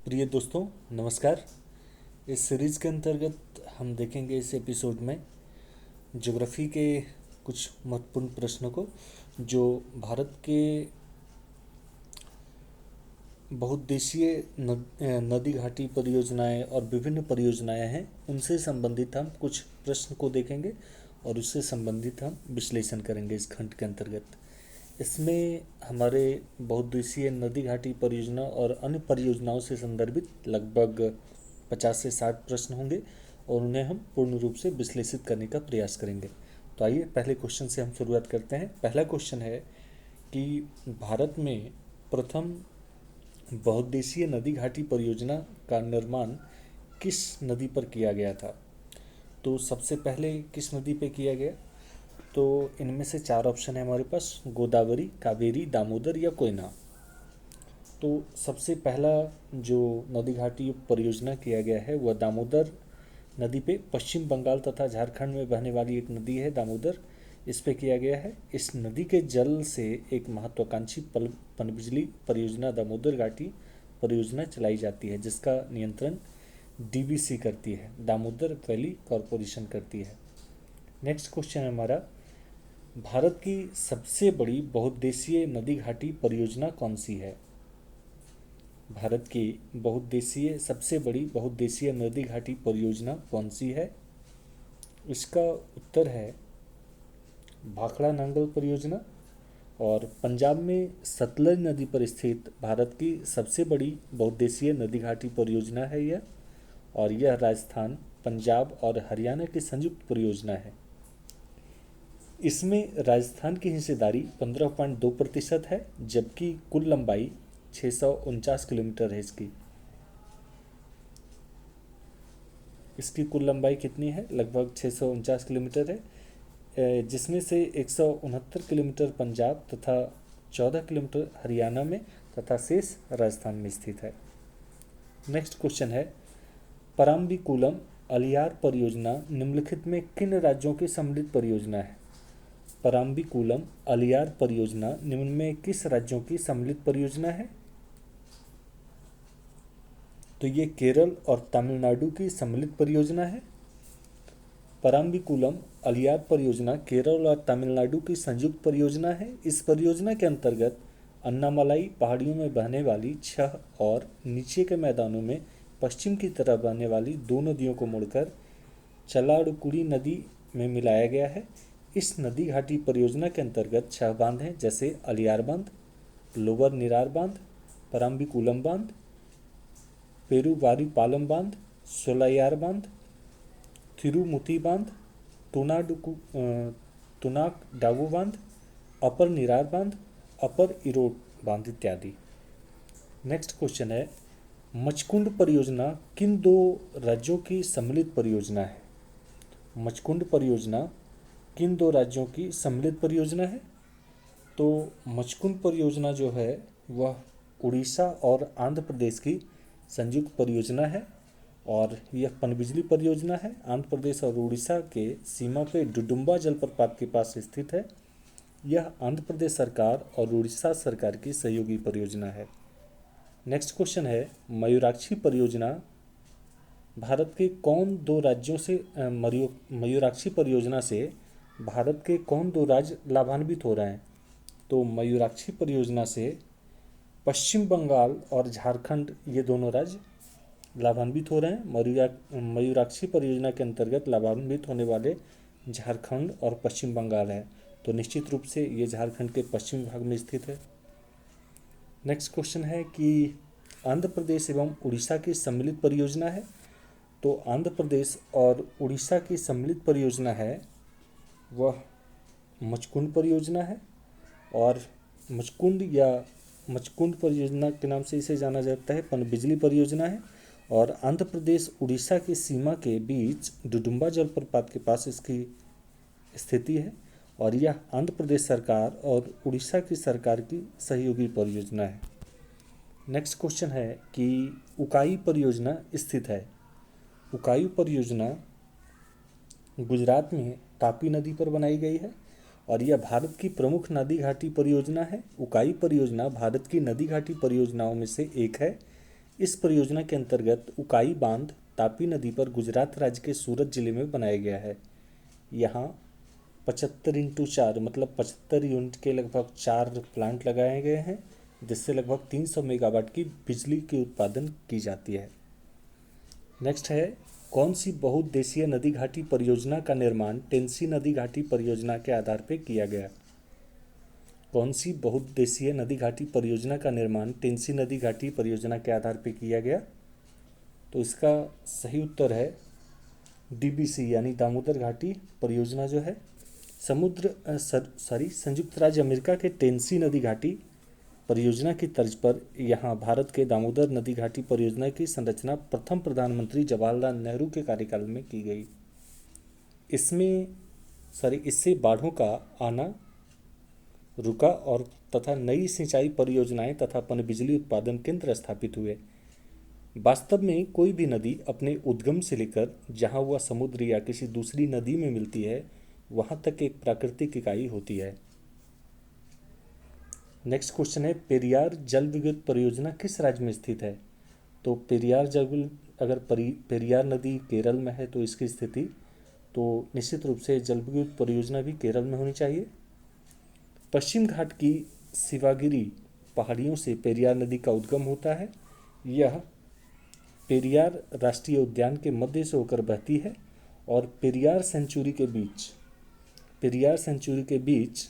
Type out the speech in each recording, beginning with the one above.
प्रिय दोस्तों, नमस्कार। इस सीरीज़ के अंतर्गत हम देखेंगे इस एपिसोड में ज्योग्राफी के कुछ महत्वपूर्ण प्रश्नों को जो भारत के बहुउद्देशीय नदी घाटी परियोजनाएं और विभिन्न परियोजनाएं हैं, उनसे संबंधित हम कुछ प्रश्न को देखेंगे और उससे संबंधित हम विश्लेषण करेंगे इस खंड के अंतर्गत। इसमें हमारे बहुउद्देशीय नदी घाटी परियोजना और अन्य परियोजनाओं से संदर्भित लगभग 50 से 60 प्रश्न होंगे और उन्हें हम पूर्ण रूप से विश्लेषित करने का प्रयास करेंगे। तो आइए पहले क्वेश्चन से हम शुरुआत करते हैं। पहला क्वेश्चन है कि भारत में प्रथम बहुउद्देशीय नदी घाटी परियोजना का निर्माण किस नदी पर किया गया था? तो सबसे पहले किस नदी पे किया गया? तो इनमें से 4 ऑप्शन है हमारे पास: गोदावरी, कावेरी, दामोदर या कोयना। तो सबसे पहला जो नदी घाटी परियोजना किया गया है वह दामोदर नदी पे, पश्चिम बंगाल तथा झारखंड में बहने वाली एक नदी है दामोदर, इस पे किया गया है। इस नदी के जल से एक महत्वाकांक्षी पनबिजली परियोजना दामोदर घाटी परियोजना चलाई जाती है, जिसका नियंत्रण डीवीसी करती है, दामोदर वैली कॉरपोरेशन करती है। नेक्स्ट क्वेश्चन है हमारा, भारत की सबसे बड़ी बहुउद्देशीय नदी घाटी परियोजना कौन सी है? भारत की सबसे बड़ी बहुउद्देशीय नदी घाटी परियोजना कौन सी है? इसका उत्तर है भाखड़ा नांगल परियोजना। और पंजाब में सतलज नदी पर स्थित भारत की सबसे बड़ी बहुउद्देशीय नदी घाटी परियोजना है यह, और यह राजस्थान, पंजाब और हरियाणा की संयुक्त परियोजना है। इसमें राजस्थान की हिस्सेदारी 15.2% है, जबकि कुल लंबाई 649 किलोमीटर है। इसकी कुल लंबाई कितनी है? लगभग 649 किलोमीटर है, जिसमें से 169 किलोमीटर पंजाब तथा 14 किलोमीटर हरियाणा में तथा शेष राजस्थान में स्थित है। नेक्स्ट क्वेश्चन है, पराम्बीकुलम अलियार परियोजना निम्नलिखित में किन राज्यों की सम्मिलित परियोजना है? पराम्बीकुलम अलियार परियोजना निम्न में किस राज्यों की सम्मिलित परियोजना है? तो ये केरल और तमिलनाडु की सम्मिलित परियोजना है। पराम्बीकुलम अलियार परियोजना केरल और तमिलनाडु की संयुक्त परियोजना है। इस परियोजना के अंतर्गत अन्नामलाई पहाड़ियों में बहने वाली 6 और नीचे के मैदानों में पश्चिम की तरफ बहने वाली 2 नदियों को मोड़कर चलाड़कुड़ी नदी में मिलाया गया है। इस नदी घाटी परियोजना के अंतर्गत 6 बांध हैं, जैसे अलियार बांध, लोअर निरार बांध, पराम्बीकुलम बांध, पेरूवारीपालम बांध, सोलायार बांध, थिरुमुथी बांध, तुनाक डावू बांध, अपर निरार बांध, अपर इरोड बांध इत्यादि। नेक्स्ट क्वेश्चन है, मचकुंड परियोजना किन 2 राज्यों की सम्मिलित परियोजना है? मचकुंड परियोजना किन 2 राज्यों की सम्मिलित परियोजना है? तो मचकुंड परियोजना जो है वह उड़ीसा और आंध्र प्रदेश की संयुक्त परियोजना है, और यह पनबिजली परियोजना है। आंध्र प्रदेश और उड़ीसा के सीमा पे डुडुम्बा जलप्रपात के पास स्थित है। यह आंध्र प्रदेश सरकार और उड़ीसा सरकार की सहयोगी परियोजना है। नेक्स्ट क्वेश्चन है, मयूराक्षी परियोजना भारत के कौन 2 राज्यों से मयूराक्षी परियोजना से भारत के कौन 2 राज्य लाभान्वित हो रहे हैं? तो मयूराक्षी परियोजना से पश्चिम बंगाल और झारखंड, ये दोनों राज्य लाभान्वित हो रहे हैं। मयूराक्षी परियोजना के अंतर्गत लाभान्वित होने वाले झारखंड और पश्चिम बंगाल है, तो निश्चित रूप से ये झारखंड के पश्चिमी भाग में स्थित है। नेक्स्ट क्वेश्चन है कि आंध्र प्रदेश एवं उड़ीसा की सम्मिलित परियोजना है। तो आंध्र प्रदेश और उड़ीसा की सम्मिलित परियोजना है वह मचकुंड परियोजना है, और मचकुंड परियोजना के नाम से इसे जाना जाता है। पनबिजली परियोजना है और आंध्र प्रदेश उड़ीसा की सीमा के बीच डुडुम्बा जलप्रपात के पास इसकी स्थिति है, और यह आंध्र प्रदेश सरकार और उड़ीसा की सरकार की सहयोगी परियोजना है। नेक्स्ट क्वेश्चन है कि उकाई परियोजना स्थित है। उकाई परियोजना गुजरात में तापी नदी पर बनाई गई है, और यह भारत की प्रमुख नदी घाटी परियोजना है। उकाई परियोजना भारत की नदी घाटी परियोजनाओं में से एक है। इस परियोजना के अंतर्गत उकाई बांध तापी नदी पर गुजरात राज्य के सूरत जिले में बनाया गया है। यहाँ 75x4 मतलब 75 यूनिट के लगभग 4 प्लांट लगाए गए हैं, जिससे लगभग 300 मेगावाट की बिजली की उत्पादन की जाती है। नेक्स्ट है, कौन सी बहुउद्देशीय नदी घाटी परियोजना का निर्माण टेंसी नदी घाटी परियोजना के आधार पर किया गया? कौन सी बहुउद्देशीय नदी घाटी परियोजना का निर्माण टेंसी नदी घाटी परियोजना के आधार पर किया गया? तो इसका सही उत्तर है डीबीसी यानी दामोदर घाटी परियोजना जो है संयुक्त राज्य अमेरिका के टेंसी नदी घाटी परियोजना की तर्ज पर यहाँ भारत के दामोदर नदी घाटी परियोजना की संरचना प्रथम प्रधानमंत्री जवाहरलाल नेहरू के कार्यकाल में की गई। इससे बाढ़ों का आना रुका और तथा नई सिंचाई परियोजनाएं तथा पनबिजली उत्पादन केंद्र स्थापित हुए। वास्तव में कोई भी नदी अपने उद्गम से लेकर जहां वह समुद्र या किसी दूसरी नदी में मिलती है वहां तक एक प्राकृतिक इकाई होती है। नेक्स्ट क्वेश्चन है, पेरियार जल विद्युत परियोजना किस राज्य में स्थित है? तो पेरियार नदी केरल में है तो इसकी स्थिति तो निश्चित रूप से जल विद्युत परियोजना भी केरल में होनी चाहिए। पश्चिम घाट की शिवागिरी पहाड़ियों से पेरियार नदी का उद्गम होता है। यह पेरियार राष्ट्रीय उद्यान के मध्य से होकर बहती है और पेरियार सेंचुरी के बीच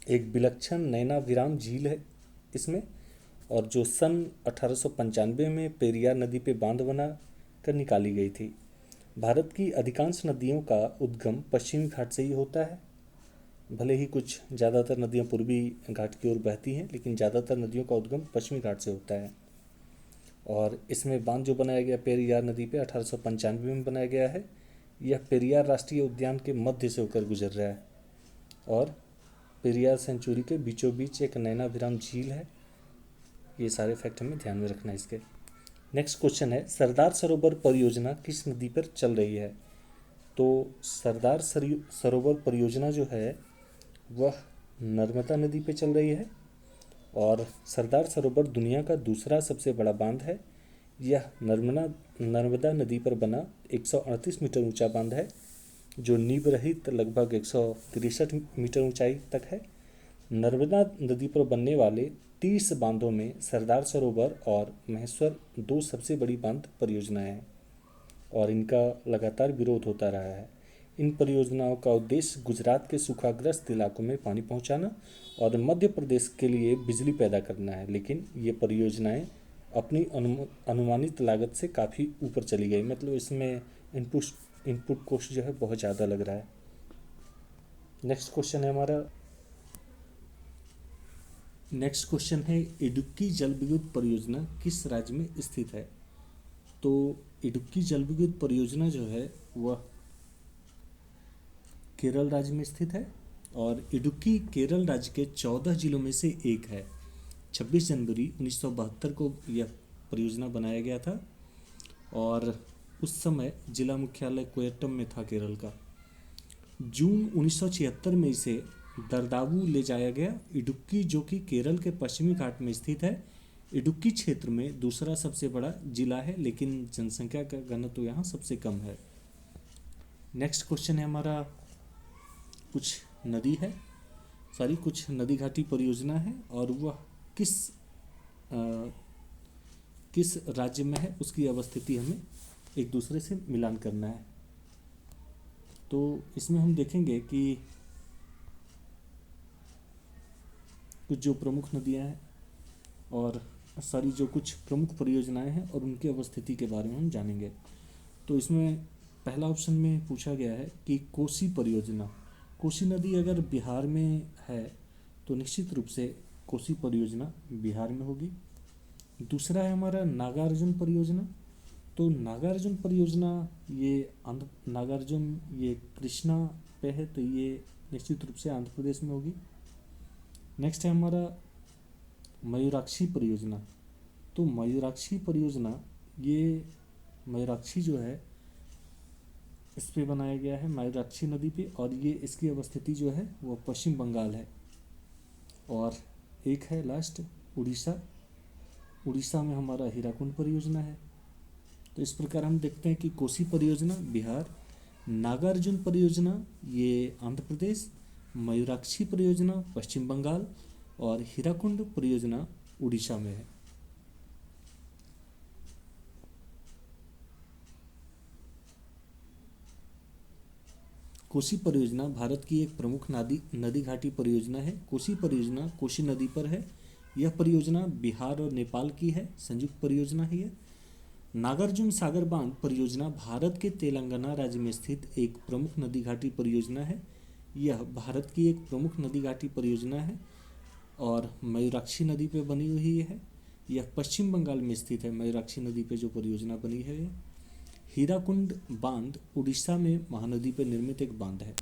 एक विलक्षण नैनाभिराम झील है इसमें, और जो सन 1895 में पेरियार नदी पे बांध बना कर निकाली गई थी। भारत की अधिकांश नदियों का उद्गम पश्चिमी घाट से ही होता है। भले ही कुछ ज़्यादातर नदियाँ पूर्वी घाट की ओर बहती हैं, लेकिन ज़्यादातर नदियों का उद्गम पश्चिमी घाट से होता है। और इसमें बांध जो बनाया गया पेरियार नदी पे 1895 में बनाया गया है। यह पेरियार राष्ट्रीय उद्यान के मध्य से होकर गुजर रहा है और पेरियार सेंचुरी के बीचों बीच एक नैनाभिराम झील है। ये सारे फैक्ट हमें ध्यान में रखना है इसके। नेक्स्ट क्वेश्चन है, सरदार सरोवर परियोजना किस नदी पर चल रही है? तो सरदार सरोवर परियोजना जो है वह नर्मदा नदी पे चल रही है और सरदार सरोवर दुनिया का दूसरा सबसे बड़ा बांध है। यह नर्मदा नदी पर बना 138 मीटर ऊंचा बांध है जो नींव रहित लगभग 163 मीटर ऊंचाई तक है। नर्मदा नदी पर बनने वाले 30 बांधों में सरदार सरोवर और महेश्वर 2 सबसे बड़ी बांध परियोजनाएं हैं और इनका लगातार विरोध होता रहा है। इन परियोजनाओं का उद्देश्य गुजरात के सूखाग्रस्त इलाकों में पानी पहुंचाना और मध्य प्रदेश के लिए बिजली पैदा करना है, लेकिन ये परियोजनाएं अपनी अनुमानित लागत से काफ़ी ऊपर चली गई। मतलब इसमें इनपुट कॉस्ट जो है बहुत ज़्यादा लग रहा है। नेक्स्ट क्वेश्चन है इडुक्की जल विद्युत परियोजना किस राज्य में स्थित है? तो इडुक्की जल विद्युत परियोजना जो है वह केरल राज्य में स्थित है और इडुक्की केरल राज्य के 14 जिलों में से एक है। 26 जनवरी 1972 को यह परियोजना बनाया गया था और उस समय जिला मुख्यालय कोयट्टम में था केरल का। जून 1976 में इसे दरदावू ले जाया गया। इडुक्की जो कि केरल के पश्चिमी घाट में स्थित है, इडुक्की क्षेत्र में दूसरा सबसे बड़ा जिला है, लेकिन जनसंख्या का घनत्व यहाँ सबसे कम है। नेक्स्ट क्वेश्चन है हमारा, कुछ नदी घाटी परियोजना है और वह किस राज्य में है उसकी अवस्थिति हमें एक दूसरे से मिलान करना है। तो इसमें हम देखेंगे कि कुछ जो प्रमुख नदियां हैं और जो कुछ प्रमुख परियोजनाएं हैं और उनकी अवस्थिति के बारे में हम जानेंगे। तो इसमें पहला ऑप्शन में पूछा गया है कि कोसी परियोजना, कोसी नदी अगर बिहार में है तो निश्चित रूप से कोसी परियोजना बिहार में होगी। दूसरा है हमारा नागार्जुन परियोजना। तो नागार्जुन परियोजना ये कृष्णा पे है तो ये निश्चित रूप से आंध्र प्रदेश में होगी। नेक्स्ट है हमारा मयूराक्षी परियोजना। तो मयूराक्षी परियोजना मयूराक्षी जो है इस पे बनाया गया है मयूराक्षी नदी पे और ये इसकी अवस्थिति जो है वो पश्चिम बंगाल है। और एक है लास्ट उड़ीसा उड़ीसा में हमारा हीराकुंड परियोजना है। तो इस प्रकार हम देखते हैं कि कोसी परियोजना बिहार, नागार्जुन परियोजना ये आंध्र प्रदेश, मयूराक्षी परियोजना पश्चिम बंगाल और हीराकुंड परियोजना उड़ीसा में है। कोसी परियोजना भारत की एक प्रमुख नदी घाटी परियोजना है। कोसी परियोजना कोसी नदी पर है। यह परियोजना बिहार और नेपाल की है, संयुक्त परियोजना है यह। नागार्जुन सागर बांध परियोजना भारत के तेलंगाना राज्य में स्थित एक प्रमुख नदी घाटी परियोजना है। यह भारत की एक प्रमुख नदी घाटी परियोजना है और मयूराक्षी नदी पे बनी हुई है। यह पश्चिम बंगाल में स्थित है, मयूराक्षी नदी पे जो परियोजना बनी है। हीराकुंड बांध उड़ीसा में महानदी पर निर्मित एक बांध है।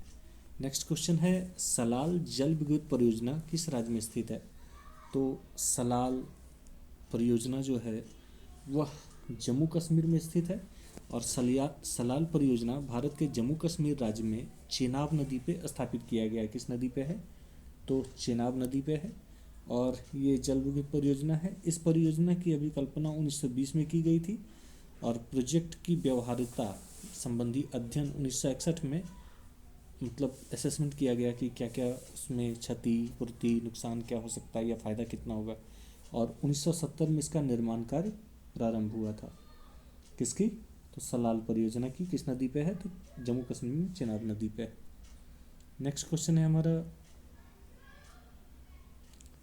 नेक्स्ट क्वेश्चन है, सलाल जल विद्युत परियोजना किस राज्य में स्थित है? तो सलाल परियोजना जो है वह जम्मू कश्मीर में स्थित है और सलाल परियोजना भारत के जम्मू कश्मीर राज्य में चेनाब नदी पे स्थापित किया गया है। किस नदी पे है? तो चेनाब नदी पे है और ये जल विद्युत परियोजना है। इस परियोजना की अभिकल्पना 1920 में की गई थी और प्रोजेक्ट की व्यवहार्यता संबंधी अध्ययन 1961 में मतलब असेसमेंट किया गया कि क्या क्या उसमें क्षति पूर्ति नुकसान क्या हो सकता है या फ़ायदा कितना होगा, और 1970 में इसका निर्माण कार्य प्रारंभ हुआ था। किसकी? तो सलाल परियोजना की। किस नदी पे है? तो जम्मू कश्मीर में चेनाब नदी पे है। नेक्स्ट क्वेश्चन है हमारा,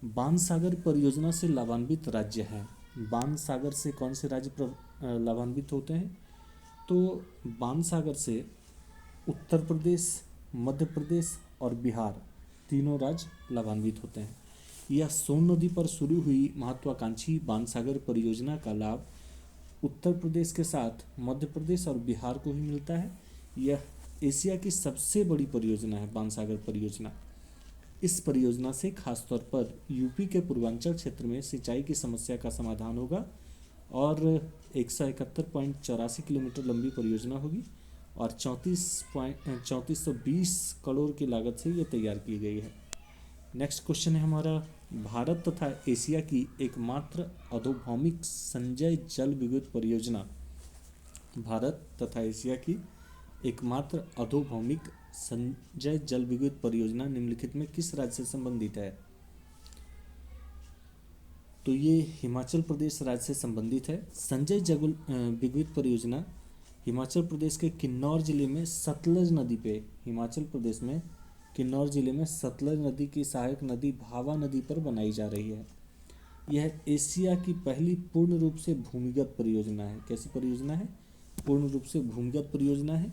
बाणसागर परियोजना से लाभान्वित राज्य हैं। बाणसागर से कौन से राज्य लाभान्वित होते हैं? तो बाणसागर से उत्तर प्रदेश, मध्य प्रदेश और बिहार तीनों राज्य लाभान्वित होते हैं। यह सोन नदी पर शुरू हुई महत्वाकांक्षी बाणसागर परियोजना का लाभ उत्तर प्रदेश के साथ मध्य प्रदेश और बिहार को ही मिलता है। यह एशिया की सबसे बड़ी परियोजना है बाणसागर परियोजना। इस परियोजना से खासतौर पर यूपी के पूर्वांचल क्षेत्र में सिंचाई की समस्या का समाधान होगा और 171.84 किलोमीटर लंबी परियोजना होगी और 3420 करोड़ की लागत से यह तैयार की गई है। नेक्स्ट क्वेश्चन है हमारा, भारत तथा एशिया की एकमात्र अधोभौमिक संचय जल विद्युत परियोजना। भारत तथा एशिया की एकमात्र अधोभौमिक संचय जल विद्युत परियोजना निम्नलिखित में किस राज्य से संबंधित है? तो ये हिमाचल प्रदेश राज्य से संबंधित है। संचय जल विद्युत परियोजना हिमाचल प्रदेश के किन्नौर जिले में सतलज नदी पे, हिमाचल प्रदेश में किन्नौर जिले में सतलज नदी की सहायक नदी भावा नदी पर बनाई जा रही है। यह एशिया की पहली पूर्ण रूप से भूमिगत परियोजना है। कैसी परियोजना है? पूर्ण रूप से भूमिगत परियोजना है।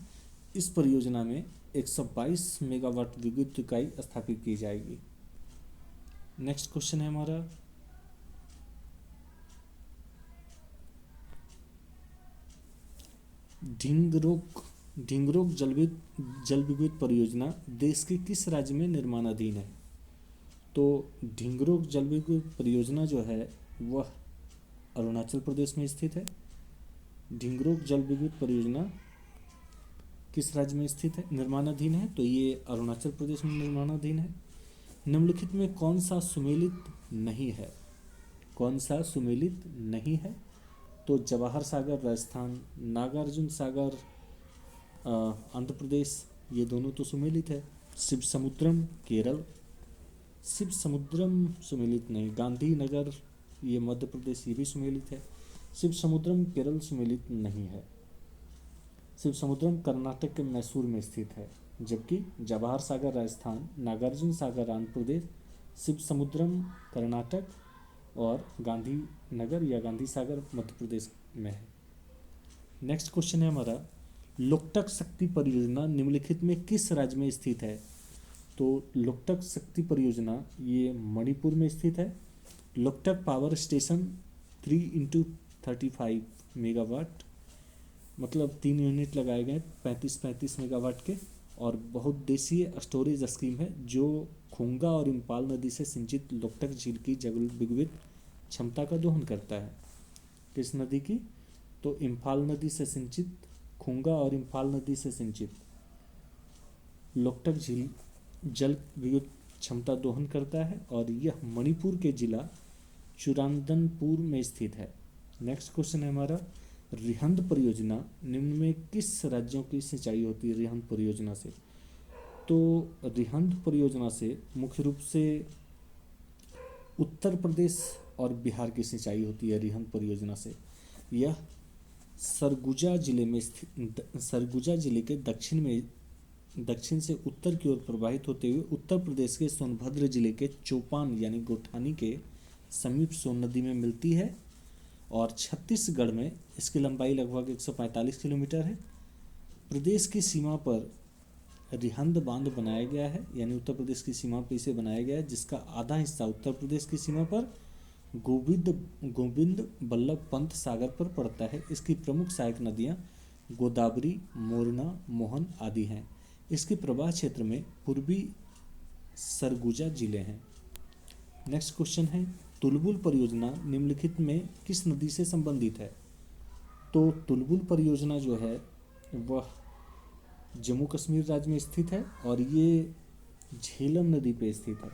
इस परियोजना में 122 मेगावाट विद्युत इकाई स्थापित की जाएगी। नेक्स्ट क्वेश्चन है हमारा, ढिंगरोक जल विद्युत परियोजना देश के किस राज्य में निर्माणाधीन है? तो ढिंगरोक जल विद्युत परियोजना जो है वह अरुणाचल प्रदेश में स्थित है। ढिंगरोक जल विद्युत परियोजना किस राज्य में स्थित है, निर्माणाधीन है? तो ये अरुणाचल प्रदेश में निर्माणाधीन है। निम्नलिखित में कौन सा सुमेलित नहीं है? कौन सा सुमेलित नहीं है? तो जवाहर सागर राजस्थान, नागार्जुन सागर आंध्र प्रदेश, ये दोनों तो सुमेलित है। शिव समुद्रम केरल, शिव समुद्रम सुमेलित नहीं। गांधीनगर ये मध्य प्रदेश, ये भी सुमेलित है। शिव समुद्रम केरल सुमेलित नहीं है। शिव समुद्रम कर्नाटक के मैसूर में स्थित है, जबकि जवाहर सागर राजस्थान, नागार्जुन सागर आंध्र प्रदेश, शिव समुद्रम कर्नाटक और गांधीनगर या गांधी सागर मध्य प्रदेश में है। नेक्स्ट क्वेश्चन है हमारा, लोकटक शक्ति परियोजना निम्नलिखित में किस राज्य में स्थित है? तो लोकटक शक्ति परियोजना ये मणिपुर में स्थित है। Loktak power station 3x35 megawatt मतलब 3 यूनिट लगाए गए 35 मेगावाट के और बहुउद्देशीय स्टोरेज स्कीम है जो खुंगा और इम्फाल नदी से सिंचित लोकटक झील की जल विद्युत क्षमता का दोहन करता है। किस नदी की? तो इम्फाल नदी से सिंचित, खुंगा और इम्फाल नदी से सिंचित लोकटक झील जल विद्युत क्षमता दोहन करता है और यह मणिपुर के जिला चुरांदनपुर में स्थित है। नेक्स्ट क्वेश्चन है हमारा, रिहंद परियोजना निम्न में किस राज्यों की सिंचाई होती है रिहंद परियोजना से? तो रिहंद परियोजना से मुख्य रूप से उत्तर प्रदेश और बिहार की सिंचाई होती है रिहंद परियोजना से। यह सरगुजा जिले में स्थित, सरगुजा जिले के दक्षिण से उत्तर की ओर प्रवाहित होते हुए उत्तर प्रदेश के सोनभद्र जिले के चौपान यानी गोठानी के समीप सोन नदी में मिलती है और छत्तीसगढ़ में इसकी लंबाई लगभग 145 किलोमीटर है। प्रदेश की सीमा पर रिहंद बांध बनाया गया है, यानी उत्तर प्रदेश की सीमा पर इसे बनाया गया है, जिसका आधा हिस्सा उत्तर प्रदेश की सीमा पर गोविंद बल्लभ पंत सागर पर पड़ता है। इसकी प्रमुख सहायक नदियाँ गोदावरी, मोरना, मोहन आदि हैं। इसके प्रवाह क्षेत्र में पूर्वी सरगुजा जिले हैं। नेक्स्ट क्वेश्चन है, तुलबुल परियोजना निम्नलिखित में किस नदी से संबंधित है? तो तुलबुल परियोजना जो है वह जम्मू कश्मीर राज्य में स्थित है और ये झेलम नदी पे स्थित है।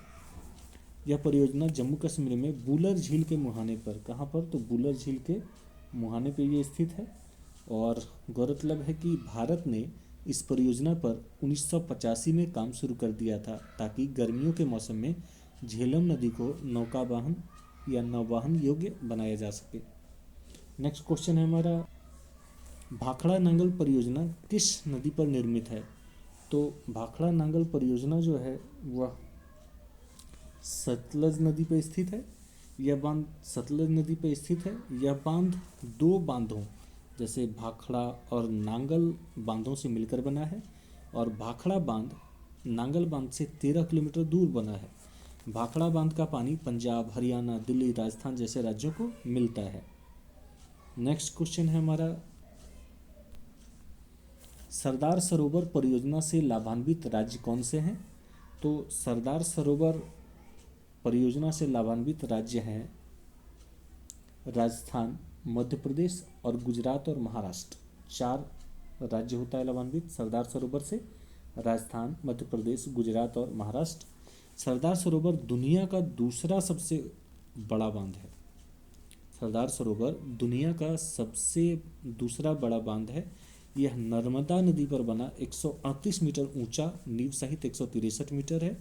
यह परियोजना जम्मू कश्मीर में बुलर झील के मुहाने पर, कहाँ पर? तो बुलर झील के मुहाने पे ये स्थित है। और गौरतलब है कि भारत ने इस परियोजना पर 1985 में काम शुरू कर दिया था ताकि गर्मियों के मौसम में झेलम नदी को नौकावाहन या नौवाहन योग्य बनाया जा सके। नेक्स्ट क्वेश्चन है हमारा, भाखड़ा नांगल परियोजना किस नदी पर निर्मित है? तो भाखड़ा नांगल परियोजना जो है वह सतलज नदी पर स्थित है। यह बांध सतलज नदी पर स्थित है। यह बांध दो बांधों जैसे भाखड़ा और नांगल बांधों से मिलकर बना है और भाखड़ा बांध नांगल बांध से 13 किलोमीटर दूर बना है। भाखड़ा बांध का पानी पंजाब, हरियाणा, दिल्ली, राजस्थान जैसे राज्यों को मिलता है। नेक्स्ट क्वेश्चन है हमारा, सरदार सरोवर परियोजना से लाभान्वित राज्य कौन से हैं? तो सरदार सरोवर परियोजना से लाभान्वित राज्य हैं राजस्थान, मध्य प्रदेश और गुजरात और महाराष्ट्र। 4 राज्य होता है लाभान्वित सरदार सरोवर से, राजस्थान, मध्य प्रदेश, गुजरात और महाराष्ट्र। सरदार सरोवर दुनिया का दूसरा सबसे बड़ा बांध है। सरदार सरोवर दुनिया का सबसे दूसरा बड़ा बांध है। यह नर्मदा नदी पर बना 138 मीटर ऊंचा, नींव सहित 163 मीटर है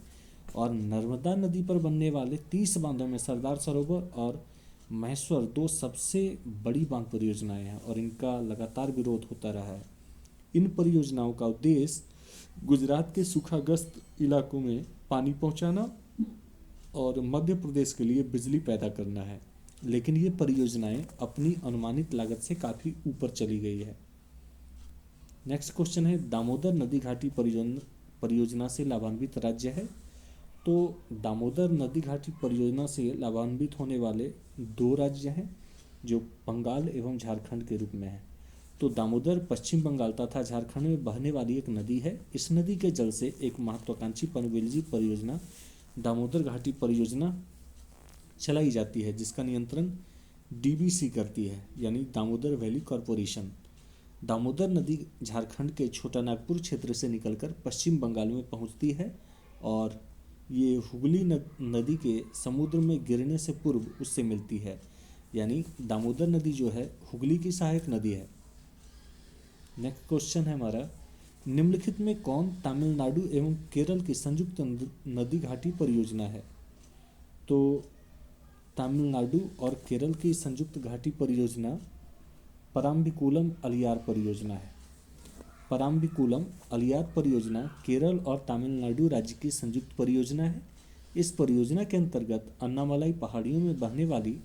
और नर्मदा नदी पर बनने वाले 30 बांधों में सरदार सरोवर और महेश्वर 2 सबसे बड़ी बांध परियोजनाएं हैं और इनका लगातार विरोध होता रहा है। इन परियोजनाओं का उद्देश्य गुजरात के सूखाग्रस्त इलाकों में पानी पहुंचाना और मध्य प्रदेश के लिए बिजली पैदा करना है, लेकिन ये परियोजनाएं अपनी अनुमानित लागत से काफ़ी ऊपर चली गई है। नेक्स्ट क्वेश्चन है, दामोदर नदी घाटी परियोजना से लाभान्वित राज्य है? तो दामोदर नदी घाटी परियोजना से लाभान्वित होने वाले 2 राज्य हैं जो बंगाल एवं झारखंड के रूप में हैं। तो दामोदर पश्चिम बंगाल तथा झारखंड में बहने वाली एक नदी है। इस नदी के जल से एक महत्वाकांक्षी पनबिजली परियोजना दामोदर घाटी परियोजना चलाई जाती है, जिसका नियंत्रण डीवीसी करती है, यानी दामोदर वैली कॉरपोरेशन। दामोदर नदी झारखंड के छोटा नागपुर क्षेत्र से निकलकर पश्चिम बंगाल में पहुंचती है और ये हुगली नदी के समुद्र में गिरने से पूर्व उससे मिलती है, यानी दामोदर नदी जो है हुगली की सहायक नदी है। नेक्स्ट क्वेश्चन है हमारा, निम्नलिखित में कौन तमिलनाडु एवं केरल की संयुक्त नदी घाटी परियोजना है? तो तमिलनाडु और केरल की संयुक्त घाटी परियोजना पराम्बिकुलम अलियार परियोजना है। पराम्बिकुलम अलियार परियोजना केरल और तमिलनाडु राज्य की संयुक्त परियोजना है। इस परियोजना के अंतर्गत अन्नामलाई पहाड़ियों में बहने वाली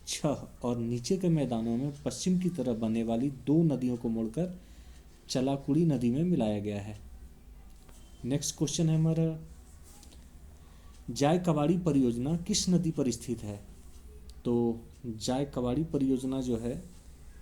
6 और नीचे के मैदानों में पश्चिम की तरफ बहने वाली 2 नदियों को मोड़कर चलाकुड़ी नदी में मिलाया गया है। नेक्स्ट क्वेश्चन है हमारा, जायकवाड़ी परियोजना किस नदी पर स्थित है? तो जायकवाड़ी परियोजना जो है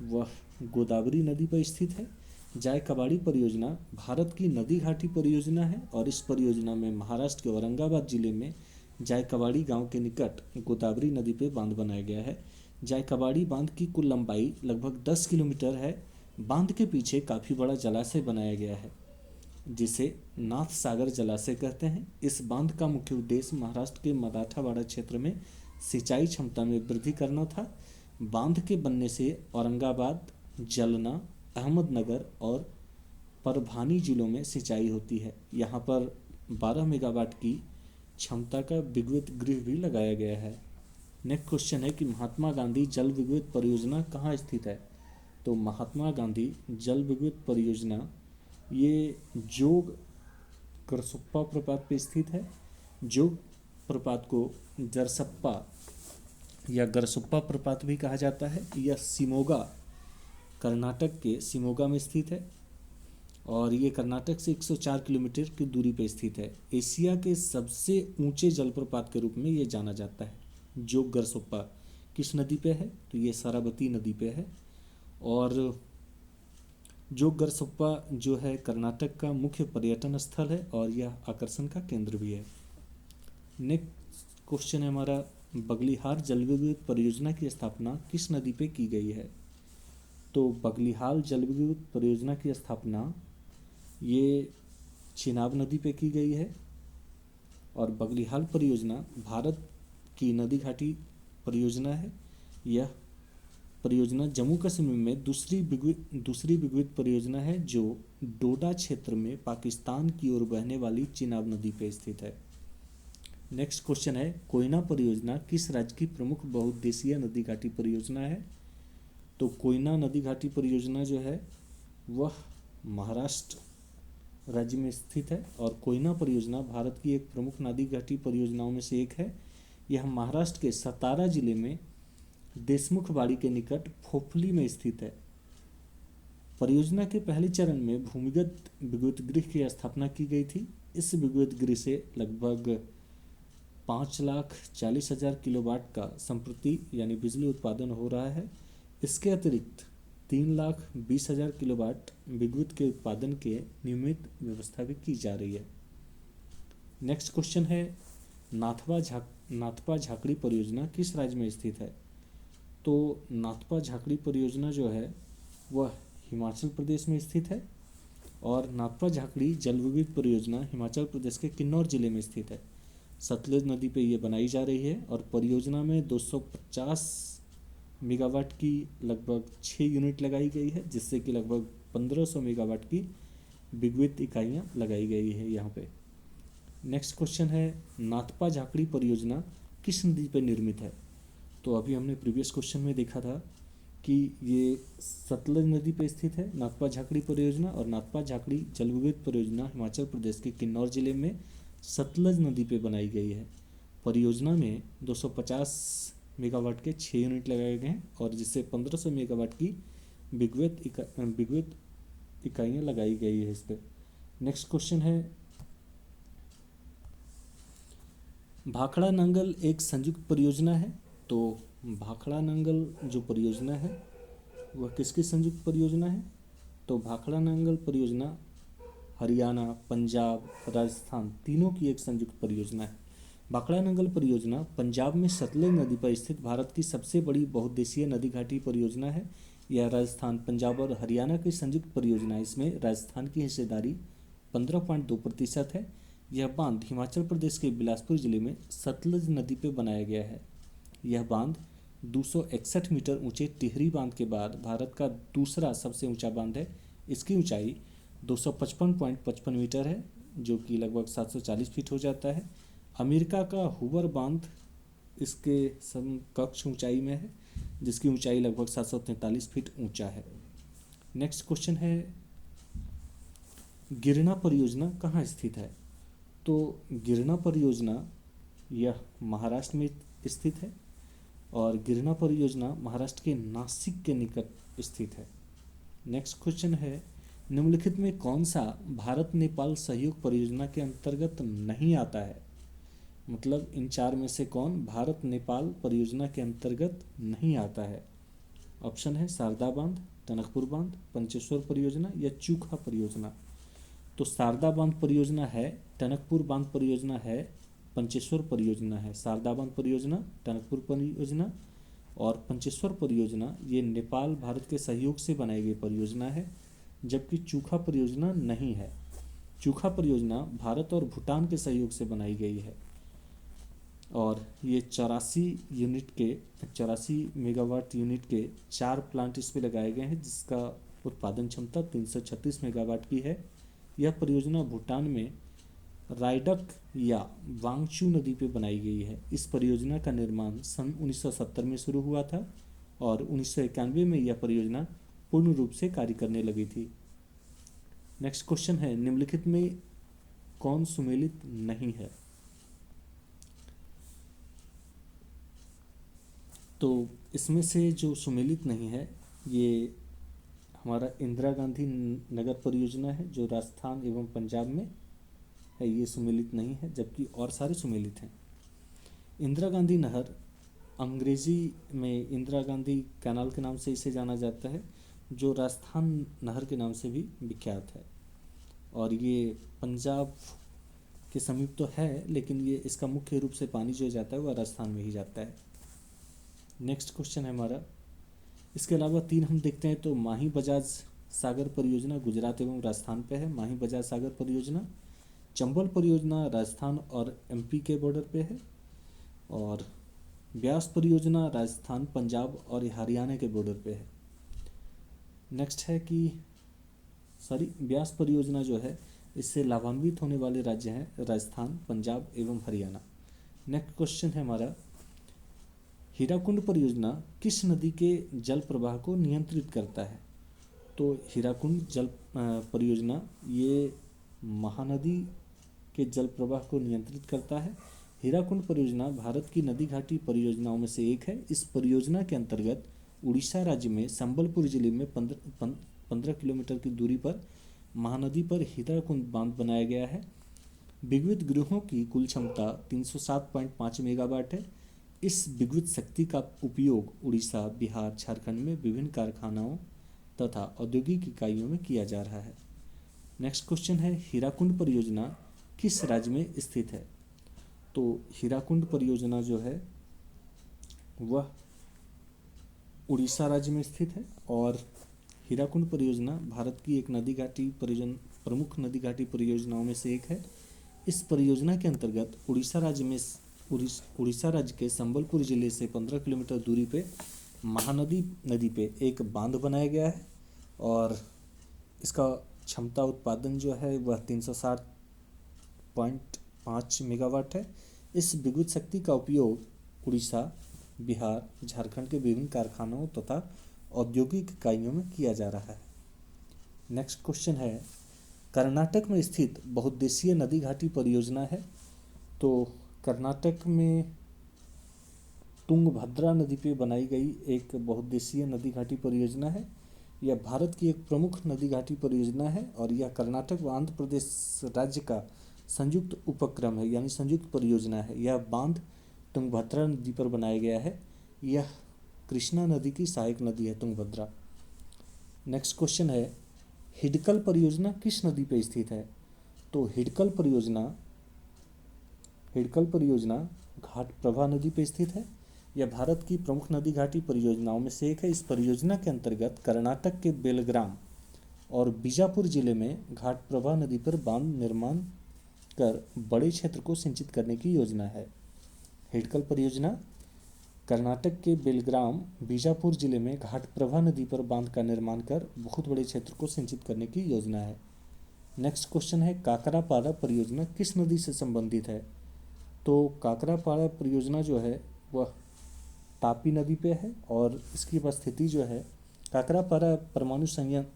वह गोदावरी नदी पर स्थित है। जायकवाड़ी परियोजना भारत की नदी घाटी परियोजना है और इस परियोजना में महाराष्ट्र के औरंगाबाद जिले में जायकवाड़ी गांव के निकट गोदावरी नदी पर बांध बनाया गया है। जायकवाड़ी बांध की कुल लंबाई लगभग 10 किलोमीटर है। बांध के पीछे काफ़ी बड़ा जलाशय बनाया गया है जिसे नाथ सागर जलाशय कहते हैं। इस बांध का मुख्य उद्देश्य महाराष्ट्र के मराठवाड़ा क्षेत्र में सिंचाई क्षमता में वृद्धि करना था। बांध के बनने से औरंगाबाद, जलना, अहमदनगर और परभानी जिलों में सिंचाई होती है। यहाँ पर 12 मेगावाट की क्षमता का विद्युत गृह भी लगाया गया है। नेक्स्ट क्वेश्चन है कि महात्मा गांधी जल विद्युत परियोजना कहाँ स्थित है। तो महात्मा गांधी जल विद्युत परियोजना ये जोग गरसप्पा प्रपात पे स्थित है। जोग प्रपात को जरसप्पा या गरसुप्पा प्रपात भी कहा जाता है। यह शिमोगा, कर्नाटक के शिमोगा में स्थित है और ये कर्नाटक से 104 किलोमीटर की दूरी पर स्थित है। एशिया के सबसे ऊंचे जलप्रपात के रूप में ये जाना जाता है। जोग गरसुप्पा किस नदी पे है, तो ये सरस्वती नदी पे है। और जोग गरसुप्पा जो है कर्नाटक का मुख्य पर्यटन स्थल है और यह आकर्षण का केंद्र भी है। नेक्स्ट क्वेश्चन है हमारा, बगलिहार जल विद्युत परियोजना की स्थापना किस नदी पे की गई है। तो बगलिहाल जल विद्युत परियोजना की स्थापना ये चिनाब नदी पे की गई है और बगलिहाल परियोजना भारत की नदी घाटी परियोजना है। यह परियोजना जम्मू कश्मीर में दूसरी विद्युत परियोजना है जो डोडा क्षेत्र में पाकिस्तान की ओर बहने वाली चिनाब नदी पे स्थित है। नेक्स्ट क्वेश्चन है, कोयना परियोजना किस राज्य की प्रमुख बहुउद्देशीय नदी घाटी परियोजना है। तो कोयना नदी घाटी परियोजना जो है वह महाराष्ट्र राज्य में स्थित है और कोयना परियोजना भारत की एक प्रमुख नदी घाटी परियोजनाओं में से एक है। यह महाराष्ट्र के सतारा जिले में देशमुखवाड़ी के निकट फोफली में स्थित है। परियोजना के पहले चरण में भूमिगत विद्युत गृह की स्थापना की गई थी। इस विद्युत गृह से लगभग 5,40,000 किलोवाट का संप्रति यानी बिजली उत्पादन हो रहा है। इसके अतिरिक्त 3,20,000 किलोवाट विद्युत के उत्पादन के नियमित व्यवस्था भी की जा रही है। नेक्स्ट क्वेश्चन है, नाथपा झाकड़ी परियोजना किस राज्य में स्थित है। तो नाथपा झाकड़ी परियोजना जो है वह हिमाचल प्रदेश में स्थित है और नाथपा झाकड़ी जल विद्युत परियोजना हिमाचल प्रदेश के किन्नौर जिले में स्थित है। सतलुज नदी पे ये बनाई जा रही है और परियोजना में 250 मेगावाट की लगभग 6 यूनिट लगाई गई है, जिससे कि लगभग 1500 मेगावाट की विद्युत इकाइयाँ लगाई गई है यहाँ पे। नेक्स्ट क्वेश्चन है, नाथपा झाकड़ी परियोजना किस नदी पर निर्मित है। तो अभी हमने प्रीवियस क्वेश्चन में देखा था कि ये सतलज नदी पर स्थित है नाथपा झाकड़ी परियोजना, और नाथपा झाकड़ी जल विद्युत परियोजना हिमाचल प्रदेश के किन्नौर जिले में सतलज नदी पे बनाई गई है। परियोजना में 250 मेगावाट के 6 यूनिट लगाए गए हैं और जिससे 1500 मेगावाट की विद्युत इकाइयाँ लगाई गई है इस पर। नेक्स्ट क्वेश्चन है, भाखड़ा नंगल एक संयुक्त परियोजना है। तो भाखड़ा नंगल जो परियोजना है वह किसकी संयुक्त परियोजना है। तो भाखड़ा नंगल परियोजना हरियाणा, पंजाब, राजस्थान तीनों की एक संयुक्त परियोजना है। भाखड़ा नंगल परियोजना पंजाब में सतलज नदी पर स्थित भारत की सबसे बड़ी बहुउद्देशीय नदी घाटी परियोजना है। यह राजस्थान, पंजाब और हरियाणा की संयुक्त परियोजना है। इसमें राजस्था61 की हिस्सेदारी 15.2% है। यह बांध हिमाचल प्रदेश के बिलासपुर जिले में सतलज नदी पर बनाया गया है। यह बांध 261 मीटर ऊंचे टिहरी बांध के बाद भारत का दूसरा सबसे ऊंचा बांध है। इसकी ऊंचाई 255.55 मीटर है जो कि लगभग 740 फीट हो जाता है। अमेरिका का हुबर बांध इसके समकक्ष ऊंचाई में है जिसकी ऊंचाई लगभग 743 फीट ऊंचा है। नेक्स्ट क्वेश्चन है, गिरना परियोजना कहाँ स्थित है। तो गिरना परियोजना यह महाराष्ट्र में स्थित है और गिरना परियोजना महाराष्ट्र के नासिक के निकट स्थित है। नेक्स्ट क्वेश्चन है, निम्नलिखित में कौन सा भारत नेपाल सहयोग परियोजना के अंतर्गत नहीं आता है। मतलब इन चार में से कौन भारत नेपाल परियोजना के अंतर्गत नहीं आता है। ऑप्शन है शारदा बांध, टनकपुर बांध, पंचेश्वर परियोजना या चूखा परियोजना। तो शारदा बांध परियोजना है, टनकपुर बांध परियोजना है, पंचेश्वर परियोजना है। शारदा बांध परियोजना, टनकपुर परियोजना और पंचेश्वर परियोजना ये नेपाल भारत के सहयोग से बनाई गई परियोजना है, जबकि चूखा परियोजना नहीं है। चूखा परियोजना भारत और भूटान के सहयोग से बनाई गई है। और ये 84 मेगावाट यूनिट के 4 प्लांट इस पे लगाए गए हैं, जिसका उत्पादन क्षमता 336 मेगावाट की है। यह परियोजना भूटान में रायडक या वांगचू नदी पे बनाई गई है। इस परियोजना का निर्माण सन 1970 में शुरू हुआ था और 1991 में यह परियोजना पूर्ण रूप से कार्य करने लगी थी। नेक्स्ट क्वेश्चन है, निम्नलिखित में कौन सुमेलित नहीं है? तो इसमें से जो सुमेलित नहीं है, ये हमारा इंदिरा गांधी नगर परियोजना है जो राजस्थान एवं पंजाब में है, ये सुमेलित नहीं है, जबकि और सारे सुमेलित हैं। इंदिरा गांधी नहर, अंग्रेजी में इंदिरा गांधी कैनाल के नाम से इसे जाना जाता है, जो राजस्थान नहर के नाम से भी विख्यात है, और ये पंजाब के समीप तो है, लेकिन ये इसका मुख्य रूप से पानी जो जाता है वह राजस्थान में ही जाता है। नेक्स्ट क्वेश्चन है हमारा, इसके अलावा 3 हम देखते हैं तो माही बजाज सागर परियोजना गुजरात एवं राजस्थान पे है। माही बजाज सागर परियोजना। चंबल परियोजना राजस्थान और एमपी के बॉर्डर पे है, और ब्यास परियोजना राजस्थान, पंजाब और हरियाणा के बॉर्डर पे है। नेक्स्ट है कि ब्यास परियोजना जो है, इससे लाभान्वित होने वाले राज्य हैं राजस्थान, पंजाब एवं हरियाणा। नेक्स्ट क्वेश्चन है हमारा, हीराकुंड परियोजना किस नदी के जल प्रवाह को नियंत्रित करता है? तो हीराकुंड जल परियोजना ये महानदी के जल प्रवाह को नियंत्रित करता है। हीराकुंड परियोजना भारत की नदी घाटी परियोजनाओं में से एक है। इस परियोजना के अंतर्गत उड़ीसा राज्य में संबलपुर जिले में 15 किलोमीटर की दूरी पर महानदी पर हीराकुंड बांध बनाया गया है। विद्युत गृहों की कुल क्षमता 307.5 मेगावाट है। इस विद्युत शक्ति का उपयोग उड़ीसा, बिहार, झारखंड में विभिन्न कारखानाओं तथा औद्योगिक इकाइयों में किया जा रहा है। नेक्स्ट क्वेश्चन है, हीराकुंड परियोजना किस राज्य में स्थित है? तो हीराकुंड परियोजना जो है वह उड़ीसा राज्य में स्थित है, और हीराकुंड परियोजना भारत की एक नदी घाटी परियोजना, प्रमुख नदी घाटी परियोजनाओं में से एक है। इस परियोजना के अंतर्गत उड़ीसा राज्य के संबलपुर जिले से 15 किलोमीटर दूरी पे महानदी नदी पे एक बांध बनाया गया है, और इसका क्षमता उत्पादन जो है वह 360.5 मेगावाट है। इस विद्युत शक्ति का उपयोग उड़ीसा, बिहार, झारखंड के विभिन्न कारखानों तथा औद्योगिक इकाइयों में किया जा रहा है। नेक्स्ट क्वेश्चन है, कर्नाटक में स्थित बहुउद्देशीय नदी घाटी परियोजना है। तो कर्नाटक में तुंगभद्रा नदी पे बनाई गई एक बहुउद्देशीय नदी घाटी परियोजना है। यह भारत की एक प्रमुख नदी घाटी परियोजना है, और यह कर्नाटक व आंध्र प्रदेश राज्य का संयुक्त उपक्रम है, यानी संयुक्त परियोजना है। यह बांध तुंगभद्रा नदी पर बनाया गया है। यह कृष्णा नदी की सहायक नदी है तुंगभद्रा। नेक्स्ट क्वेश्चन है, हिडकल परियोजना किस नदी पर स्थित है? तो हिडकल परियोजना घाटप्रभा नदी पर स्थित है। यह भारत की प्रमुख नदी घाटी परियोजनाओं में से एक है। इस परियोजना के अंतर्गत कर्नाटक के बेलग्राम और बीजापुर जिले में घाटप्रभा नदी पर बांध निर्माण कर बड़े क्षेत्र को सिंचित करने की योजना है। हिडकल परियोजना कर्नाटक के बेलग्राम, बीजापुर जिले में घाटप्रभा नदी पर बांध का निर्माण कर बहुत बड़े क्षेत्र को सिंचित करने की योजना है। नेक्स्ट क्वेश्चन है, काकरापारा परियोजना किस नदी से संबंधित है? तो काकरापारा परियोजना जो है वह तापी नदी पे है, और इसकी उपस्थिति जो है, काकरापारा परमाणु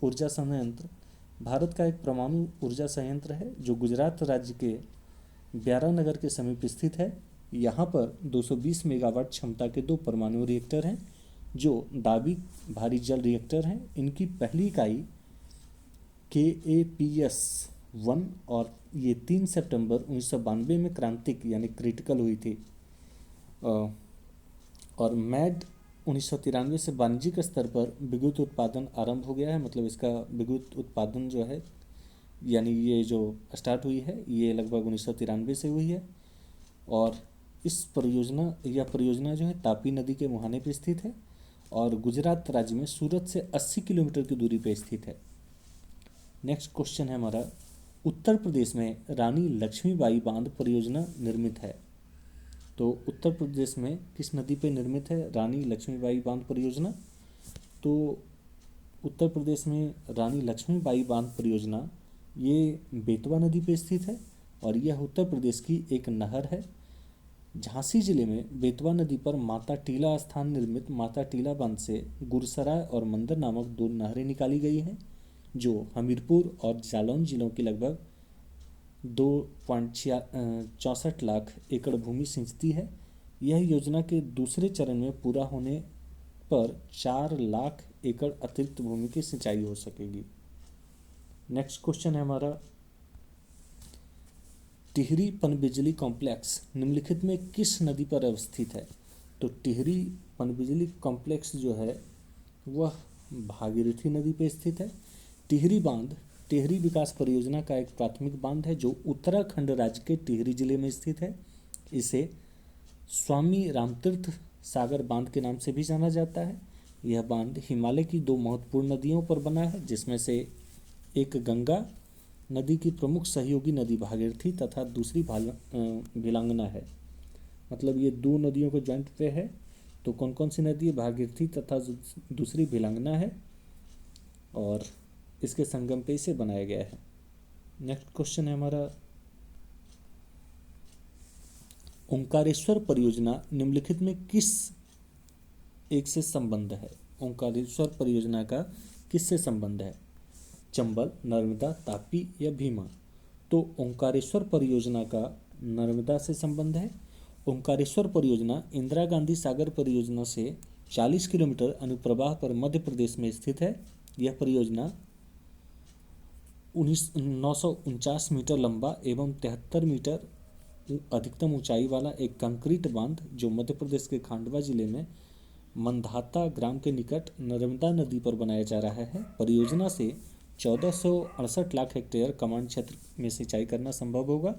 ऊर्जा संयंत्र भारत का एक परमाणु ऊर्जा संयंत्र है जो गुजरात राज्य के ब्यारा नगर के समीप स्थित है। यहाँ पर 220 मेगावाट क्षमता के 2 परमाणु रिएक्टर हैं जो दाबी भारी जल रिएक्टर हैं। इनकी पहली इकाई KAPS-1 और ये 3 सितंबर 1992 में क्रांतिक यानी क्रिटिकल हुई थी, और मैड 1993 से वाणिज्यिक स्तर पर विद्युत उत्पादन आरंभ हो गया है। मतलब इसका विद्युत उत्पादन जो है, यानी ये जो स्टार्ट हुई है, ये लगभग 1993 से हुई है। और यह परियोजना जो है तापी नदी के मुहाने पर स्थित है, और गुजरात राज्य में सूरत से 80 किलोमीटर की दूरी पर स्थित है। नेक्स्ट क्वेश्चन है हमारा, उत्तर प्रदेश में रानी लक्ष्मीबाई बांध परियोजना निर्मित है। तो उत्तर प्रदेश में किस नदी पर निर्मित है रानी लक्ष्मीबाई बांध परियोजना? तो उत्तर प्रदेश में रानी लक्ष्मीबाई बांध परियोजना ये बेतवा नदी पर स्थित है और यह उत्तर प्रदेश की एक नहर है। झांसी जिले में बेतवा नदी पर माता टीला स्थान निर्मित माता टीला बांध से गुरसराय और मंदर नामक दो नहरें निकाली गई हैं जो हमीरपुर और जालौन जिलों की लगभग 2.64 लाख एकड़ भूमि सिंचती है। यह योजना के दूसरे चरण में पूरा होने पर 4 लाख एकड़ अतिरिक्त भूमि की सिंचाई हो सकेगी। नेक्स्ट क्वेश्चन है हमारा, टिहरी पनबिजली कॉम्प्लेक्स निम्नलिखित में किस नदी पर अवस्थित है? तो टिहरी पनबिजली कॉम्प्लेक्स जो है वह भागीरथी नदी पर स्थित है। टिहरी बांध टिहरी विकास परियोजना का एक प्राथमिक बांध है जो उत्तराखंड राज्य के टिहरी जिले में स्थित है। इसे स्वामी रामतीर्थ सागर बांध के नाम से भी जाना जाता है। यह बांध हिमालय की दो महत्वपूर्ण नदियों पर बना है जिसमें से एक गंगा नदी की प्रमुख सहयोगी नदी भागीरथी तथा दूसरी भिलांगना है। मतलब ये दो नदियों को जॉइंट पे है। तो कौन कौन सी नदी है? भागीरथी तथा दूसरी भिलांगना है और इसके संगम पे इसे बनाया गया है। नेक्स्ट क्वेश्चन है हमारा, ओंकारेश्वर परियोजना निम्नलिखित में किस एक से संबंध है? ओंकारेश्वर परियोजना का किससे संबंध है? चंबल, नर्मदा, तापी या भीमा? तो ओंकारेश्वर परियोजना का नर्मदा से संबंध है। ओंकारेश्वर परियोजना इंदिरा गांधी सागर परियोजना से 40 किलोमीटर अनुप्रवाह पर मध्य प्रदेश में स्थित है। यह परियोजना 949 मीटर लंबा एवं 73 मीटर अधिकतम ऊंचाई वाला एक कंक्रीट बांध जो मध्य प्रदेश के खंडवा जिले में मंधाता ग्राम के निकट नर्मदा नदी पर बनाया जा रहा है। परियोजना से 1468 लाख हेक्टेयर कमांड क्षेत्र में सिंचाई करना संभव होगा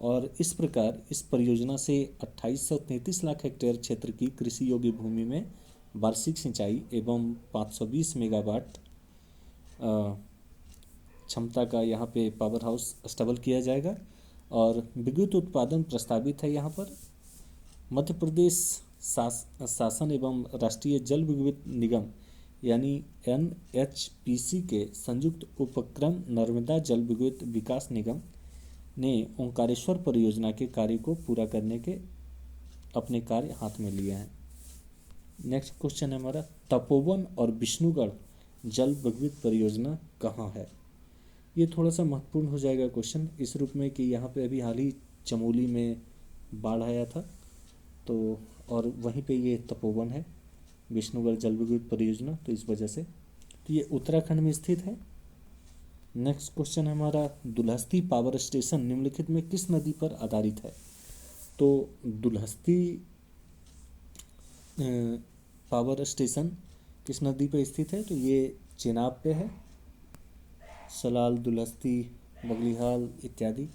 और इस प्रकार इस परियोजना से 2833 लाख हेक्टेयर क्षेत्र की कृषि योग्य भूमि में वार्षिक सिंचाई एवं 520 मेगावाट क्षमता का यहाँ पे पावर हाउस स्टेबल किया जाएगा और विद्युत उत्पादन प्रस्तावित है। यहाँ पर मध्य प्रदेश शासन एवं राष्ट्रीय जल विद्युत निगम यानी NHPC के संयुक्त उपक्रम नर्मदा जल विद्युत विकास निगम ने ओंकारेश्वर परियोजना के कार्य को पूरा करने के अपने कार्य हाथ में लिए हैं। नेक्स्ट क्वेश्चन है हमारा, तपोवन और विष्णुगढ़ जल विद्युत परियोजना कहाँ है? ये थोड़ा सा महत्वपूर्ण हो जाएगा क्वेश्चन इस रूप में कि यहाँ पे अभी हाल ही चमोली में बाढ़ आया था तो और वहीं पे ये तपोवन है विष्णुगढ़ जल विद्युत परियोजना, तो इस वजह से तो ये उत्तराखंड में स्थित है। नेक्स्ट क्वेश्चन है हमारा, दुलहस्ती पावर स्टेशन निम्नलिखित में किस नदी पर आधारित है? तो दुलहस्ती पावर स्टेशन किस नदी पर स्थित है? तो ये चेनाब पे है। सलाल, दुलहस्ती, बगलिहाल इत्यादि।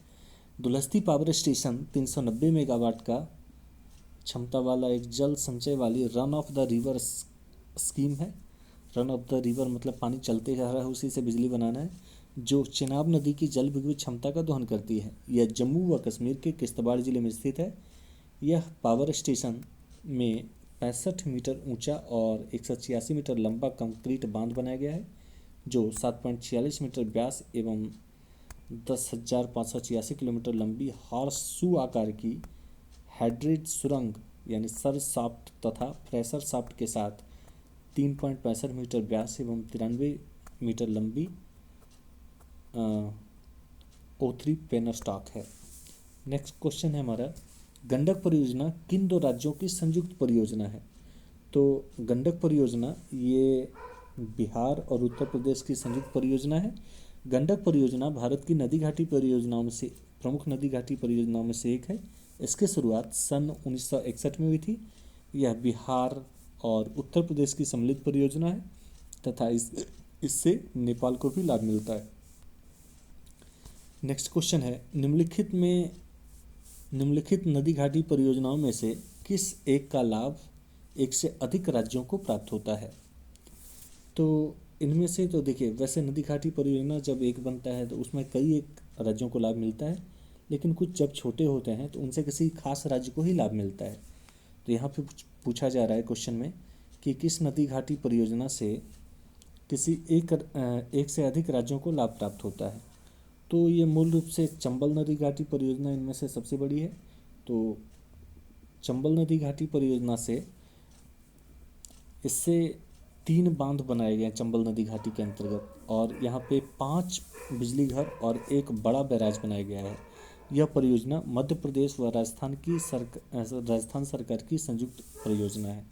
दुलहस्ती पावर स्टेशन 390 मेगावाट का क्षमता वाला एक जल संचय वाली run of the river scheme है। रन ऑफ द रिवर मतलब पानी चलते जा रहा है उसी से बिजली बनाना है जो चेनाब नदी की जल विद्युत क्षमता का दोहन करती है। यह जम्मू व कश्मीर के किश्तवाड़ जिले में स्थित है। यह पावर स्टेशन में 65 मीटर ऊंचा और 186 मीटर लंबा कंक्रीट बांध बनाया गया है जो 7.46 मीटर व्यास एवं 10,586 किलोमीटर लंबी हॉर्स आकार की हाइड्रेट सुरंग यानी सर शाफ्ट तथा प्रेशर शाफ्ट के साथ 3.65 मीटर व्यास एवं 93 मीटर लंबी O3 पेनस्टॉक है। नेक्स्ट क्वेश्चन है हमारा, गंडक परियोजना किन दो राज्यों की संयुक्त परियोजना है? तो गंडक परियोजना ये बिहार और उत्तर प्रदेश की संयुक्त परियोजना है। गंडक परियोजना भारत की नदी घाटी परियोजनाओं में से प्रमुख नदी घाटी परियोजनाओं में से एक है। इसकी शुरुआत सन 1961 में हुई थी। यह बिहार और उत्तर प्रदेश की सम्मिलित परियोजना है तथा इससे नेपाल को भी लाभ मिलता है। नेक्स्ट क्वेश्चन है, निम्नलिखित नदी घाटी परियोजनाओं में से किस एक का लाभ एक से अधिक राज्यों को प्राप्त होता है? तो इनमें से तो देखिए, वैसे नदी घाटी परियोजना जब एक बनता है तो उसमें कई एक राज्यों को लाभ मिलता है, लेकिन कुछ जब छोटे होते हैं तो उनसे किसी खास राज्य को ही लाभ मिलता है। तो यहाँ पे पूछा जा रहा है क्वेश्चन में कि किस नदी घाटी परियोजना से किसी एक से अधिक राज्यों को लाभ प्राप्त होता है। तो ये मूल रूप से चंबल नदी घाटी परियोजना इनमें से सबसे बड़ी है। तो चंबल नदी घाटी परियोजना से इससे 3 बांध बनाए गए हैं चंबल नदी घाटी के अंतर्गत, और यहाँ पे 5 बिजली घर और एक बड़ा बैराज बनाया गया है। यह परियोजना मध्य प्रदेश व राजस्थान सरकार की संयुक्त परियोजना है।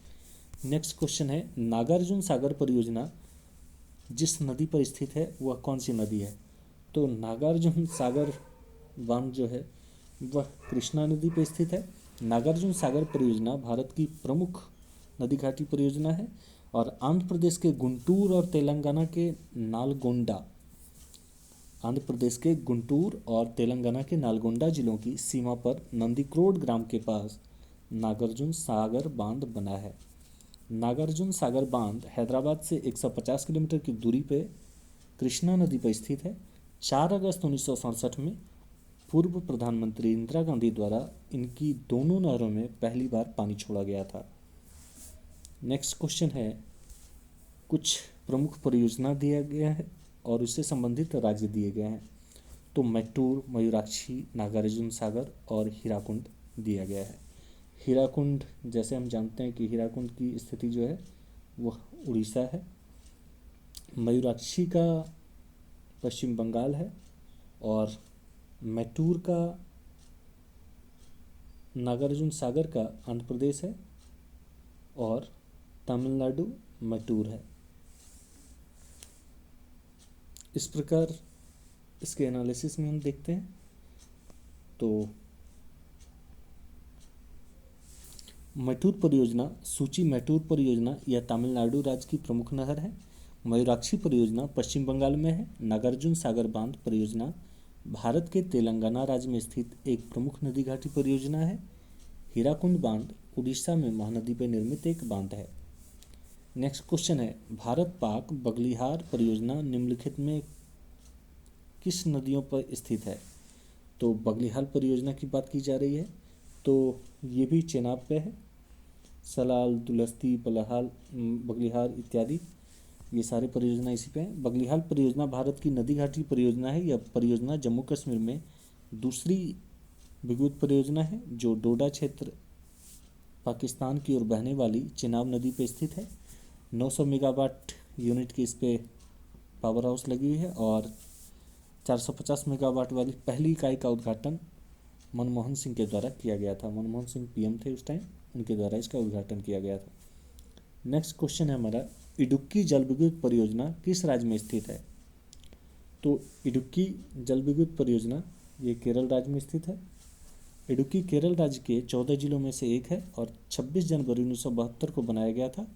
नेक्स्ट क्वेश्चन है, नागार्जुन सागर परियोजना जिस नदी पर स्थित है वह कौन सी नदी है। तो नागार्जुन सागर बांध जो है वह कृष्णा नदी पर स्थित है। नागार्जुन सागर परियोजना भारत की प्रमुख नदी घाटी परियोजना है और आंध्र प्रदेश के गुंटूर और तेलंगाना के नालगोंडा जिलों की सीमा पर नंदीक्रोड ग्राम के पास नागार्जुन सागर बांध बना है। नागार्जुन सागर बांध हैदराबाद से 150 किलोमीटर की दूरी पर कृष्णा नदी पर स्थित है। 4 अगस्त 1967 में पूर्व प्रधानमंत्री इंदिरा गांधी द्वारा इनकी दोनों नहरों में पहली बार पानी छोड़ा गया था। नेक्स्ट क्वेश्चन है, कुछ प्रमुख परियोजना दिया गया है और उससे संबंधित राज्य दिए गए हैं। तो मैटूर, मयूराक्षी, नागार्जुन सागर और हीराकुंड दिया गया है। हीराकुंड, जैसे हम जानते हैं कि हीराकुंड की स्थिति जो है वह उड़ीसा है। मयूराक्षी का पश्चिम बंगाल है और मैटूर का, नागार्जुन सागर का आंध्र प्रदेश है और तमिलनाडु मैटूर है। इस प्रकार इसके एनालिसिस में हम देखते हैं तो मैटूर परियोजना, सूची मैटूर परियोजना यह तमिलनाडु राज्य की प्रमुख नहर है। मयूराक्षी परियोजना पश्चिम बंगाल में है। नागार्जुन सागर बांध परियोजना भारत के तेलंगाना राज्य में स्थित एक प्रमुख नदी घाटी परियोजना है। हीराकुंड बांध उड़ीसा में महानदी पर निर्मित एक बांध है। नेक्स्ट क्वेश्चन है, भारत पाक बगलिहार परियोजना निम्नलिखित में किस नदियों पर स्थित है। तो बगलिहार परियोजना की बात की जा रही है, तो ये भी चेनाब पे है। सलाल, दुलस्ती, बगलिहार इत्यादि ये सारे परियोजना इसी पे हैं। बगलिहाल परियोजना भारत की नदी घाटी परियोजना है। यह परियोजना जम्मू कश्मीर में दूसरी विद्युत परियोजना है जो डोडा क्षेत्र पाकिस्तान की ओर बहने वाली चेनाब नदी पर स्थित है। 900 मेगावाट यूनिट की इस पे पावर हाउस लगी हुई है और 450 मेगावाट वाली पहली इकाई का उद्घाटन मनमोहन सिंह के द्वारा किया गया था। मनमोहन सिंह पीएम थे उस टाइम, उनके द्वारा इसका उद्घाटन किया गया था। नेक्स्ट क्वेश्चन है हमारा, इडुक्की जल विद्युत परियोजना किस राज्य में स्थित है। तो इडुक्की जल विद्युत परियोजना ये केरल राज्य में स्थित है। इडुक्की केरल राज्य के 14 जिलों में से एक है और 26 जनवरी 1972 को बनाया गया था।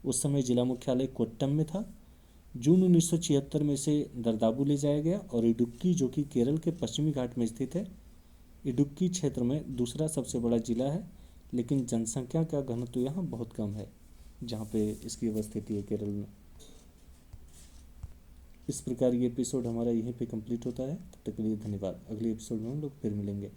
उस समय जिला मुख्यालय कोट्टम में था। जून 1976 में इसे दरदाबू ले जाया गया और इडुक्की, जो कि केरल के पश्चिमी घाट में स्थित है, इडुक्की क्षेत्र में दूसरा सबसे बड़ा जिला है, लेकिन जनसंख्या का घनत्व यहाँ बहुत कम है जहाँ पे इसकी अवस्थिति है केरल में। इस प्रकार ये एपिसोड हमारा यहीं पे कंप्लीट होता है। तब तक के लिए धन्यवाद। अगले एपिसोड में हम लोग फिर मिलेंगे।